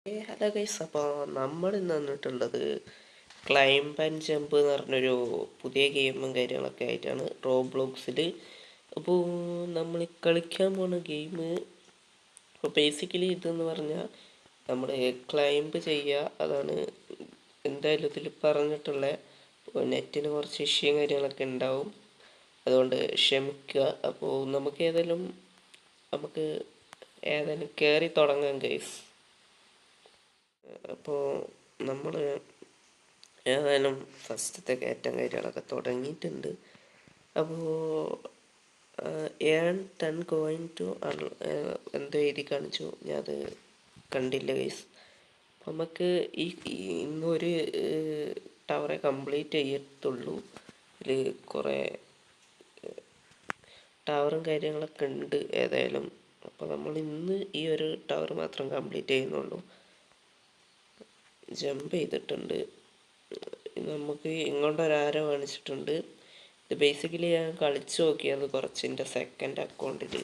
Hello guys, അപ്പോൾ നമ്മൾ ഇന്ന് വന്നിട്ടുള്ളത് ക്ലൈംബ് ആൻഡ് ജമ്പ് എന്ന് പറഞ്ഞൊരു പുതിയ ഗെയിമും കാര്യങ്ങളൊക്കെ ആയിട്ടാണ് റോബ്ലോക്സിൽ. അപ്പോൾ നമ്മൾ കളിക്കാൻ പോണ ഗെയിം ഇപ്പോൾ ബേസിക്കലി ഇതെന്ന് പറഞ്ഞാൽ നമ്മൾ ക്ലൈംബ് ചെയ്യുക, അതാണ് എന്തായാലും ഇതിൽ പറഞ്ഞിട്ടുള്ള. നെറ്റിന് കുറച്ച് ഇഷ്യൂയും കാര്യങ്ങളൊക്കെ ഉണ്ടാവും, അതുകൊണ്ട് ക്ഷമിക്കുക. അപ്പോൾ നമുക്ക് ഏതായാലും കയറി തുടങ്ങാം ഗൈസ്. അപ്പോൾ നമ്മൾ ഏതായാലും ഫസ്റ്റത്തെ കയറ്റം കാര്യങ്ങളൊക്കെ തുടങ്ങിയിട്ടുണ്ട്. അപ്പോൾ ഏൺ 10 കോയിൻ ടു എന്തോ എഴുതി കാണിച്ചു, ഞാൻ അത് കണ്ടില്ല ഗൈസ്. അപ്പം നമുക്ക് ഇന്നൊരു ടവറെ കംപ്ലീറ്റ് ചെയ്യത്തുള്ളൂ. ഇതിൽ കുറേ ടവറും കാര്യങ്ങളൊക്കെ ഉണ്ട് ഏതായാലും. അപ്പോൾ നമ്മൾ ഇന്ന് ഈ ഒരു ടവർ മാത്രം കംപ്ലീറ്റ് ചെയ്യുന്നുള്ളൂ. ജമ്പ് ചെയ്തിട്ടുണ്ട്. നമുക്ക് ഇങ്ങോട്ടൊരു ആരോ കാണിച്ചിട്ടുണ്ട്. ഇത് ബേസിക്കലി ഞാൻ കളിച്ചു നോക്കിയത് കുറച്ച് എൻ്റെ സെക്കൻഡ് അക്കൗണ്ടിൽ.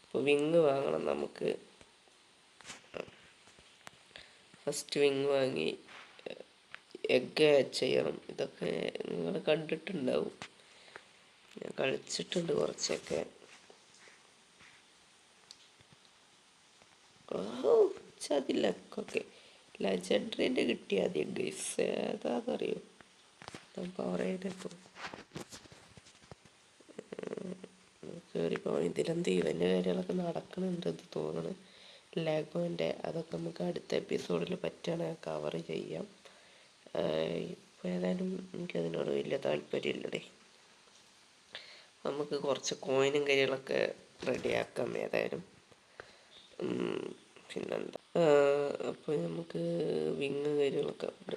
അപ്പോൾ വിങ് വാങ്ങണം നമുക്ക്. ഫസ്റ്റ് വിങ് വാങ്ങി എഗ്ഗ് ഹാച്ച് ചെയ്യണം. ഇതൊക്കെ നിങ്ങൾ കണ്ടിട്ടുണ്ടാവും, ഞാൻ കളിച്ചിട്ടുണ്ട് കുറച്ചൊക്കെ. അതിലൊക്കെ ലെജൻഡറിൻ്റെ കിട്ടിയാൽ മതി ഗൈസ്. ഏതാണെന്നറിയോ പറയുന്നത് കയറിപ്പോൾ ഇതിലെന്ത് ഇവൻ്റെ കാര്യങ്ങളൊക്കെ നടക്കുന്നുണ്ടെന്ന് തോന്നുന്നു. ലെഗോൻ്റെ അതൊക്കെ നമുക്ക് അടുത്ത എപ്പിസോഡിൽ പറ്റുകയാണെങ്കിൽ കവർ ചെയ്യാം. ഇപ്പോൾ ഏതായാലും എനിക്കതിനോട് വലിയ താല്പര്യമില്ലടേ. നമുക്ക് കുറച്ച് കോയിനും കാര്യങ്ങളൊക്കെ റെഡിയാക്കാം ഏതായാലും. പിന്നെന്താ, അപ്പോൾ നമുക്ക് വിങ് കാര്യങ്ങളൊക്കെ ഉണ്ട്.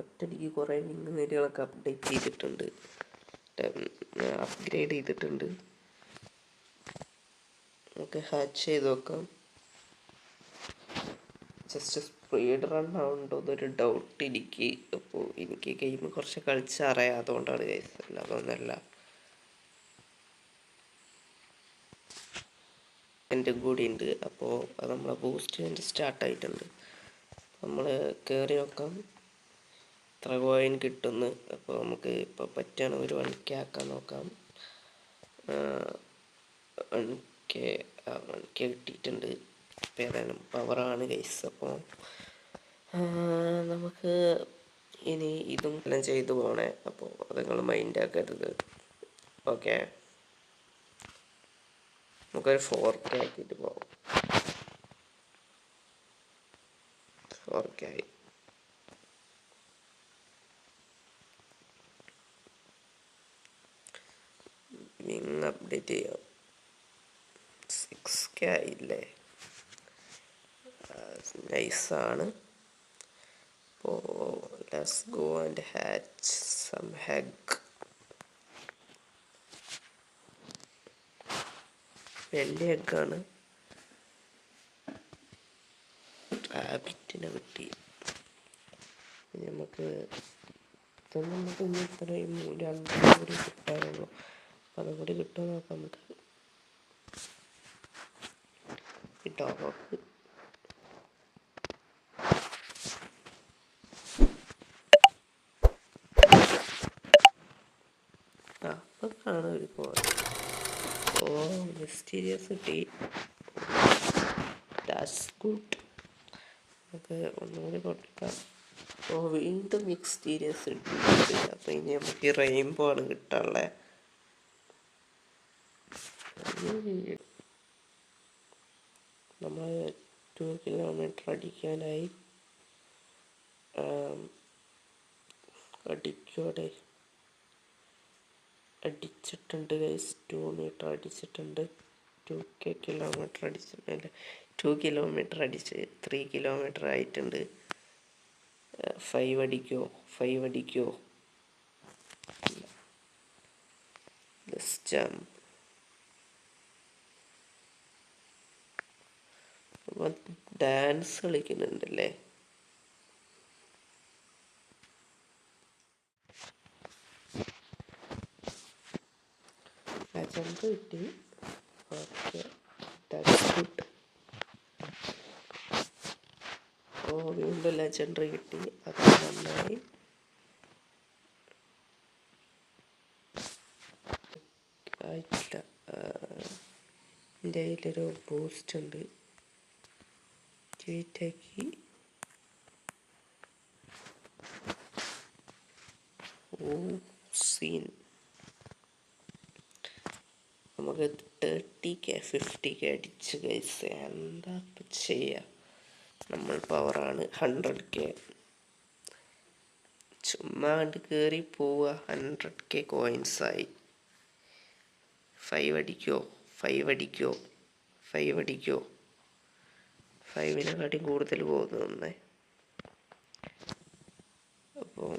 ഒറ്റടിക്ക് കുറേ വിങ് കാര്യങ്ങളൊക്കെ അപ്ഡേറ്റ് ചെയ്തിട്ടുണ്ട്, അപ്ഗ്രേഡ് ചെയ്തിട്ടുണ്ട്. നമുക്ക് ഹാച്ച് ചെയ്ത് നോക്കാം. ജസ്റ്റ് സ്പീഡ് റൺ ആവുന്നുണ്ടോ എന്നൊരു ഡൗട്ട് എനിക്ക്. അപ്പോൾ എനിക്ക് ഗെയിം കുറച്ച് കളിച്ചറിയാം, അതുകൊണ്ടാണ് ഗൈസ്, അതൊന്നല്ല. എൻ്റെ കൂടി ഉണ്ട്. അപ്പോൾ അത് നമ്മളെ ബൂസ്റ്റ് സ്റ്റാർട്ടായിട്ടുണ്ട്. നമ്മൾ കയറി നോക്കാം എത്ര കോയിൻ കിട്ടുന്നു. അപ്പോൾ നമുക്ക് ഇപ്പോൾ പറ്റുകയാണ് ഒരു 1K ആക്കാൻ നോക്കാം. 1K കിട്ടിയിട്ടുണ്ട്. ഇപ്പോൾ ഏതായാലും പവറാണ് ഗൈസ്. അപ്പോൾ നമുക്ക് ഇനി ഇതും എല്ലാം ചെയ്തു പോകണേ. അപ്പോൾ അത് നിങ്ങൾ മൈൻഡ് ആക്കരുത്. ഓക്കെ, നമുക്കൊരു 4K ആക്കിയിട്ട് പോകാം. 4K ആയി. വിങ് അപ്ഡേറ്റ് ചെയ്യാം. 6K ആയില്ലേ, നൈസാണ്. അപ്പോൾ let's go and hatch some egg. വലിയ എഗ്ഗാണ്. റാബിറ്റിനെ കിട്ടി. നമുക്ക് ഇനി ഇത്രയും 2 കൂടി കിട്ടാനുള്ളൂ. അപ്പം അതും കൂടി കിട്ടുമോ നോക്കാം നമുക്ക്. കിട്ടോ നോക്ക്. അപ്പൊക്കാണ് ഒരു കോഡ്. ഓ, മിസ്റ്റീരിയസ് കിട്ടി. That's good. നമുക്ക് ഒന്നുകൂടി കൊടുക്കാം. ഓ, വീണ്ടും മിസ്റ്റീരിയസ് കിട്ടി. അപ്പോൾ ഇനി നമുക്ക് റെയിൻബോ ആണ് കിട്ടാനുള്ളത്. നമ്മൾ 2 കിലോമീറ്റർ അടിക്കാനായി. അടിച്ചിട്ടുണ്ട് ഗൈസ്. 2 മീറ്റർ അടിച്ചിട്ടുണ്ട്. 2K കിലോമീറ്റർ അടിച്ചിട്ടുണ്ട്. 2 കിലോമീറ്റർ അടിച്ച് 3 കിലോമീറ്റർ ആയിട്ടുണ്ട്. 5 അടിക്കോ? 5 അടിക്കോ? ജമ്പ്. ഡാൻസ് കളിക്കുന്നുണ്ടല്ലേ. ലെജൻഡ് കിട്ടി. Okay, that's good. വീണ്ടും ലെജൻഡറി കിട്ടി, അത് നന്നായി. ആയിട്ടില്ല. എൻ്റെ കയ്യിലൊരു ബൂസ്റ്റ് ഉണ്ട്, ട്വീറ്റാക്കി. സീൻ നമുക്ക് 30K 50K അടിച്ച് ഗൈസ്. എന്താ ചെയ്യുക, നമ്മൾ പവറാണ്. 100K ചുമ്മാ കണ്ട് കയറി പോവുക. 100K കോയിൻസായി. 5 അടിക്കോ, 5 അടിക്കോ, 5 അടിക്കോ. 5-നെക്കാട്ടി കൂടുതൽ പോകുന്നേ. അപ്പോൾ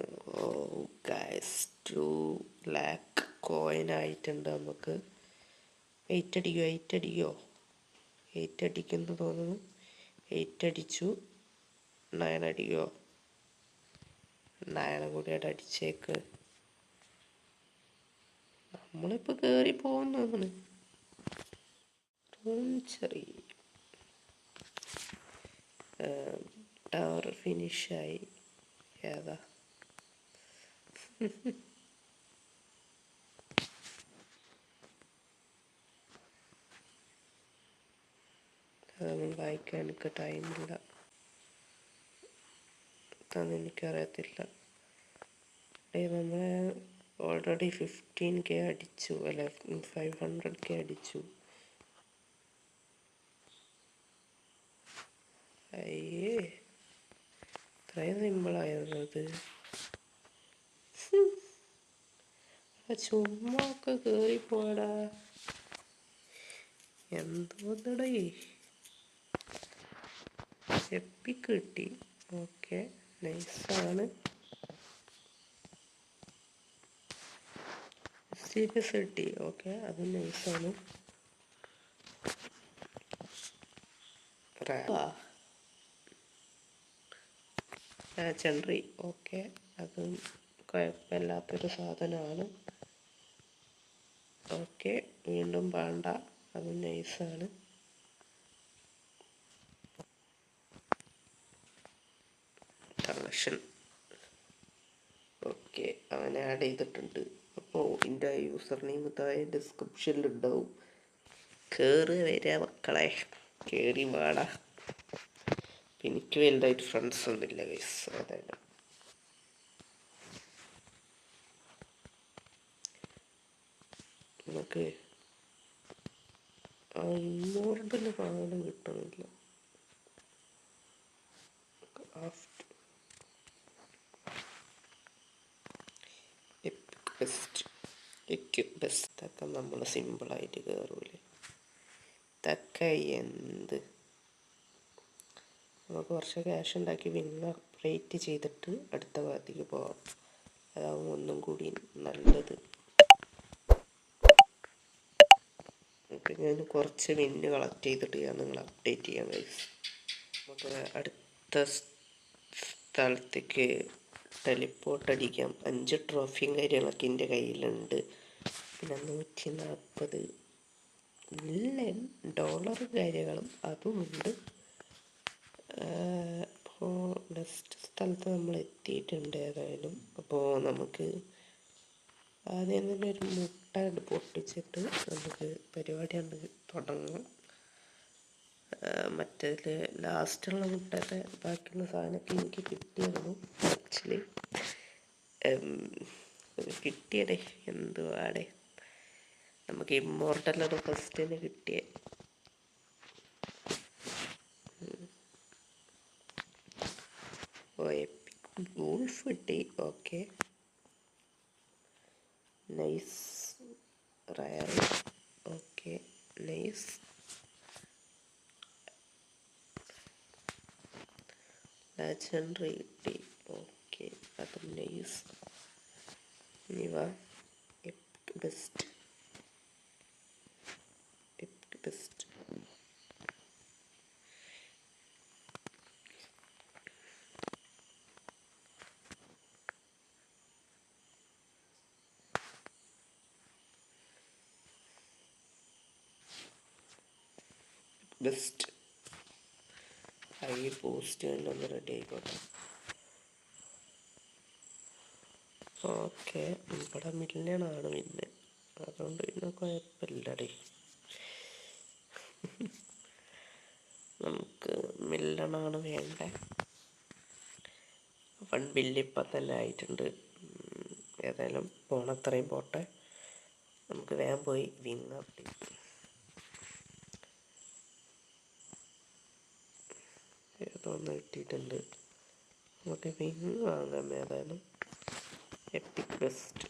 ഗൈസ് 2 lakh കോയിൻ ആയിട്ടുണ്ട് നമുക്ക്. 8 അടിക്കോ, 8 അടിക്കോ, 8 അടിക്കുന്നു തോന്നുന്നു. 8 അടിച്ചു. 9 അടിക്കോ, 9 കൂടിയായിട്ട് അടിച്ചേക്ക്. നമ്മളിപ്പോൾ കയറി പോകുന്നതാണ്. ചെറിയ ടവർ ഫിനിഷായി. ഏതാ അതൊന്നും വായിക്കാൻ എനിക്ക് ടൈമില്ല, അതൊന്നും എനിക്കറിയത്തില്ല. നമ്മളെ ഓൾറെഡി 15K അടിച്ചു, അല്ല 500K അടിച്ചു. അയ്യേ, ഇത്രയും സിമ്പിളായിരുന്നത്. ചുമ്മാ ഒക്കെ കയറിപ്പോടാ, എന്തോന്നടേ. എപ്പിക്ക് കിട്ടി. ഓക്കെ, നൈസാണ്. സീരിയസ് കിട്ടി. ഓക്കെ, അത് നൈസാണ്. ചെൻട്രി. ഓക്കെ, അതും കുഴപ്പമില്ലാത്തൊരു സാധനമാണ്. ഓക്കെ, വീണ്ടും പാണ്ട, അതും നൈസാണ്. കളക്ഷൻ ഓക്കെ, അവനെ ആഡ് ചെയ്തിട്ടുണ്ട്. അപ്പോൾ എൻ്റെ യൂസർ നെയിം താഴെ ഡിസ്ക്രിപ്ഷനിലുണ്ടാവും. കയറി വരിക മക്കളെ, കയറി വാടാ. എനിക്ക് വലുതായിട്ട് ഫ്രണ്ട്സ് ഒന്നുമില്ല ഗൈസ്, അതാണ്. നമുക്ക് ഇമ്മോർട്ടൽ സാധനം കിട്ടണില്ല. ബെസ്റ്റ് നമ്മൾ സിമ്പിളായിട്ട് കയറൂലേ. ഇതൊക്കെ എന്ത്, നമുക്ക് കുറച്ച് ക്യാഷ് ഉണ്ടാക്കി പിന്നെ റേറ്റ് ചെയ്തിട്ട് അടുത്ത ഭാഗത്തേക്ക് പോകാം. അതാവും ഒന്നും കൂടി നല്ലത്. ഞാൻ കുറച്ച് വിന്ന് കളക്ട് ചെയ്തിട്ട് ഞാൻ നിങ്ങൾ അപ്ഡേറ്റ് ചെയ്യാം ഗൈസ്. നമുക്ക് അടുത്ത സ്ഥലത്തേക്ക് ടെലിപ്പോർട്ട് അടിക്കാം. 5 ട്രോഫിയും കാര്യങ്ങളൊക്കെ എൻ്റെ കയ്യിലുണ്ട്. പിന്നെ 140 മില്യൺ ഡോളർ കാര്യങ്ങളും അതുമുണ്ട്. അപ്പോൾ നെക്സ്റ്റ് സ്ഥലത്ത് നമ്മൾ എത്തിയിട്ടുണ്ട് ഏതായാലും. അപ്പോൾ നമുക്ക് ആദ്യം തന്നെ ഒരു മുട്ട പൊട്ടിച്ചിട്ട് നമുക്ക് പരിപാടി തുടങ്ങാം. മറ്റേതിൽ ലാസ്റ്റുള്ള മുട്ടയുടെ ബാക്കിയുള്ള സാധനമൊക്കെ എനിക്ക് കിട്ടിയിരുന്നു. ആക്ച്വലി കിട്ടിയടേ, എന്തുവാടേ, നമുക്ക് ഇമ്മോർട്ടലത് ഫസ്റ്റ് തന്നെ കിട്ടിയേ. വൂൾഫ് കിട്ടി. Okay, nice. Rare. Okay, nice. Legendary കിട്ടി. ഓക്കെ, അത് നൈസ്. ഇനി വാ, EPIC best. EPIC best. Best high boost ഒന്ന് റെഡി ആയിക്കോട്ടെ. ഓക്കെ, ഇവിടെ മില്യണാണ് പിന്നെ, അതുകൊണ്ട് പിന്നെ കുഴപ്പമില്ലടേ. നമുക്ക് മില്യണാണ് വേണ്ടേ. 1 ബില്യൺ ഇപ്പം തന്നെ ആയിട്ടുണ്ട്. ഏതായാലും പോണത്രയും പോട്ടെ, നമുക്ക് വേഗം പോയി വിങ് അപ്ഡേറ്റ്. ഏതോന്ന് കിട്ടിയിട്ടുണ്ട്, നമുക്ക് വിങ് വാങ്ങാം. ഏതായാലും എപ്പിക് ബെസ്റ്റ്.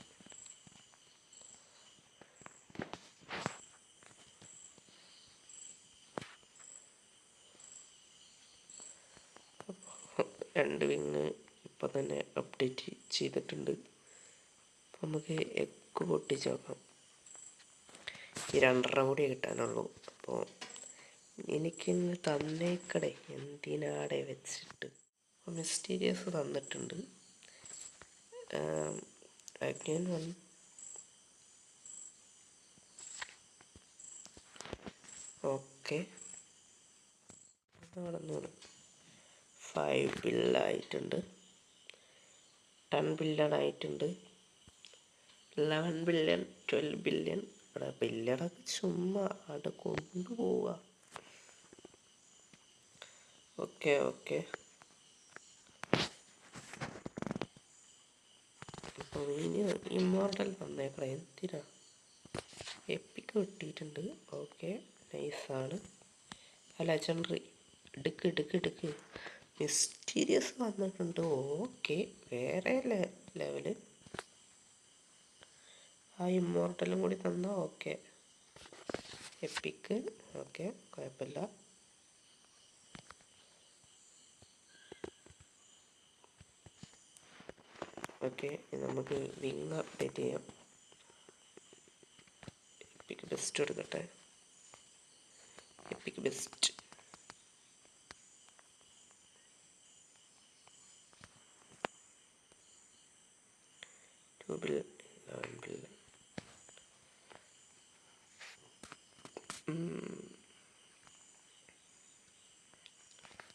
രണ്ട് വിങ് ഇപ്പം തന്നെ അപ്ഡേറ്റ് ചെയ്തിട്ടുണ്ട്. നമുക്ക് എഗ് പൊട്ടിച്ച് നോക്കാം. ഈ 2 കൂടി കിട്ടാനുള്ളൂ. അപ്പോൾ എനിക്കിന്ന് തന്നേക്കടേ, എന്തിനാടെ വെച്ചിട്ട്. അപ്പോൾ മിസ്റ്റീരിയസ് തന്നിട്ടുണ്ട്. അഗൈൻ 1. ഓക്കെ, 5 ബില്യൺ 10 ബില്യൺ ആയിട്ടുണ്ട്. 11 ബില്യൺ 12 ബില്യൺ. ഇവിടെ ബില്യണൊക്കെ ചുമ്മാ അവിടെ കൊണ്ടുപോവുക. ഓക്കെ അപ്പോൾ ഇനി ഇമ്മോർട്ടൽ തന്നേക്കണം. എന്തിനാ? എപ്പിക്ക് കിട്ടിയിട്ടുണ്ട്. ഓക്കെ, നൈസാണ്. ലെജൻഡറി എടുക്ക്. മിസ്റ്റീരിയസ് വന്നിട്ടുണ്ട്. ഓക്കെ, വേറെ ലെവല്. ആ ഇമ്മോർട്ടലും കൂടി തന്നാൽ ഓക്കെ. എപ്പിക്ക് ഓക്കെ, കുഴപ്പമില്ല. ഓക്കെ, നമുക്ക് വിങ് അപ്ഡേറ്റ് ചെയ്യാം. എപ്പിക് ബെസ്റ്റ് എടുക്കട്ടെ. EPIC best.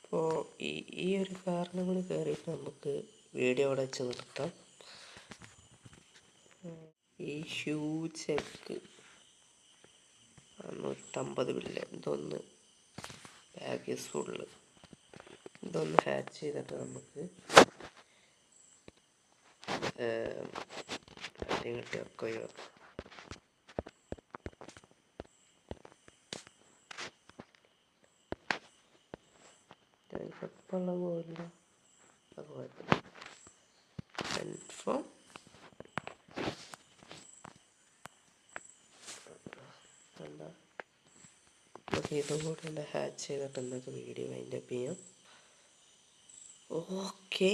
അപ്പോൾ ഈ ഒരു കാരണം കൂടി കയറിയിട്ട് നമുക്ക് വീഡിയോ അവിടെ വെച്ച് നിർത്താം. ഈ ഹ്യൂജ് എഗ് 150 ബില്യൺ. ഇതൊന്ന് ബാഗേജ് ഫുള്ള്. ഇതൊന്ന് ഹാച്ച് ചെയ്തിട്ട് നമുക്ക് കിട്ടിയൊക്കെ ഒഴിവാക്കാം. എപ്പോഴുള്ള പോയില്ല, അത് കുഴപ്പമില്ല. കൺഫേം. എന്താ നമുക്ക് ഇതും കൂടി ഒന്ന് ഹാച്ച് ചെയ്തിട്ട് എന്നൊക്കെ വീഡിയോ വൈൻഡപ്പ് ചെയ്യാം. ഓക്കെ,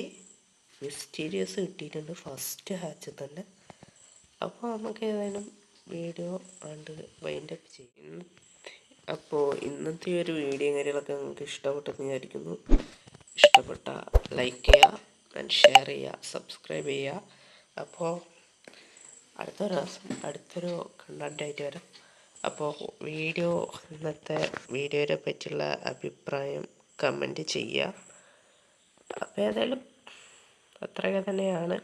മിസ്റ്റീരിയസ് കിട്ടിയിട്ടുണ്ട് ഫസ്റ്റ് ഹാച്ച് തന്നെ. അപ്പോൾ നമുക്ക് ഏതായാലും വീഡിയോ കണ്ട് വൈൻഡപ്പ് ചെയ്യും. അപ്പോൾ ഇന്നത്തെ ഒരു വീഡിയോ കാര്യങ്ങളൊക്കെ നിങ്ങൾക്ക് ഇഷ്ടപ്പെട്ടെന്ന് വിചാരിക്കുന്നു. ഇഷ്ടപ്പെട്ട ലൈക്ക് ചെയ്യുക, ഷെയർ ചെയ്യുക, സബ്സ്ക്രൈബ് ചെയ്യുക. അപ്പോൾ അടുത്തൊരു കണ്ടൻ്റായിട്ട് വരാം. അപ്പോൾ ഇന്നത്തെ വീഡിയോയെ പറ്റിയുള്ള അഭിപ്രായം കമൻറ്റ് ചെയ്യുക. അപ്പോൾ ഏതായാലും അത്രയൊക്കെ തന്നെയാണ്.